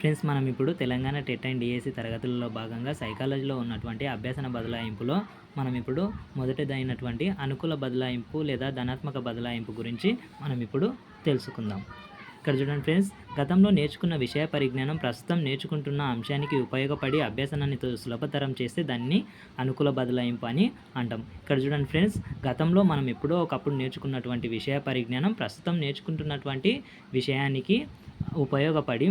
Friends, మనం ఇప్పుడు Telangana TET and DSC తరగతులలో భాగంగా సైకాలజీలో ఉన్నటువంటి అభ్యసన బదలాయింపులో మనం ఇప్పుడు మొదటిదైనటువంటి అనుకూల బదలాయింపు లేదా ధనాత్మక బదలాయింపు గురించి మనం ఇప్పుడు తెలుసుకుందాం. ఇక్కడ చూడండి ఫ్రెండ్స్, గతంలో నేర్చుకున్న విషయ పరిజ్ఞానం ప్రస్తుతం నేర్చుకుంటున్న అంశానికి ఉపయోగపడి అభ్యసనాన్ని సులభతరం చేస్తే దాన్ని అనుకూల బదలాయింపు అని అంటాం. ఇక్కడ చూడండి ఫ్రెండ్స్, గతంలో మనం ఎప్పుడో ఒకప్పుడు నేర్చుకున్నటువంటి విషయ పరిజ్ఞానం ప్రస్తుతం నేర్చుకుంటున్నటువంటి విషయానికి ఉపయోగపడి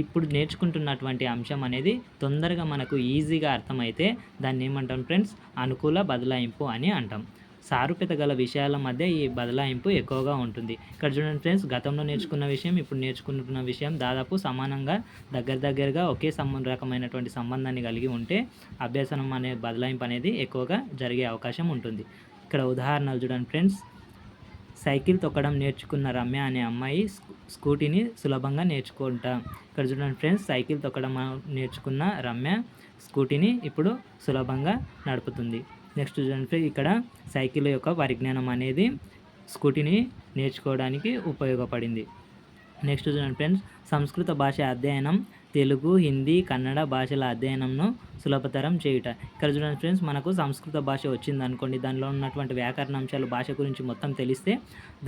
ఇప్పుడు నేర్చుకుంటున్నటువంటి అంశం అనేది తొందరగా మనకు ఈజీగా అర్థమైతే దాన్ని ఏమంటాం ఫ్రెండ్స్, అనుకూల బదలాయింపు అని అంటాం. సారూప్యత గల విషయాల మధ్య ఈ బదలాయింపు ఎక్కువగా ఉంటుంది. ఇక్కడ చూడండి ఫ్రెండ్స్, గతంలో నేర్చుకున్న విషయం ఇప్పుడు నేర్చుకుంటున్న విషయం దాదాపు సమానంగా దగ్గరగా ఒకే రకమైనటువంటి సంబంధాన్ని కలిగి ఉంటే అభ్యసనం అనే బదలాయింపు అనేది ఎక్కువగా జరిగే అవకాశం ఉంటుంది. ఇక్కడ ఉదాహరణలు చూడండి ఫ్రెండ్స్, సైకిల్ తొక్కడం నేర్చుకున్న రమ్య అనే అమ్మాయి స్కూటీని సులభంగా నేర్చుకుంటా. ఇక్కడ చూడండి ఫ్రెండ్స్, సైకిల్ తొక్కడం నేర్చుకున్న రమ్య స్కూటీని ఇప్పుడు సులభంగా నడుపుతుంది. నెక్స్ట్ చూడండి ఫ్రెండ్స్, ఇక్కడ సైకిల్ యొక్క పరిజ్ఞానం అనేది స్కూటీని నేర్చుకోవడానికి ఉపయోగపడింది. నెక్స్ట్ చూడండి ఫ్రెండ్స్, సంస్కృత భాష అధ్యయనం తెలుగు, హిందీ, కన్నడ భాషల అధ్యయనంను సులభతరం చేయుట. ఇక్కడ చూడండి ఫ్రెండ్స్, మనకు సంస్కృత భాష వచ్చింది అనుకోండి, దానిలో ఉన్నటువంటి వ్యాకరణాంశాలు భాష గురించి మొత్తం తెలిస్తే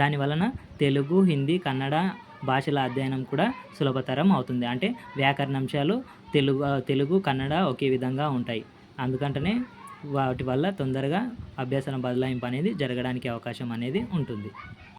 దాని వలన తెలుగు, హిందీ, కన్నడ భాషల అధ్యయనం కూడా సులభతరం అవుతుంది. అంటే వ్యాకరణాంశాలు తెలుగు కన్నడ ఒకే విధంగా ఉంటాయి. అందుకంటనే వాటి వల్ల తొందరగా అభ్యసన బదలాయింపు అనేది జరగడానికి అవకాశం అనేది ఉంటుంది.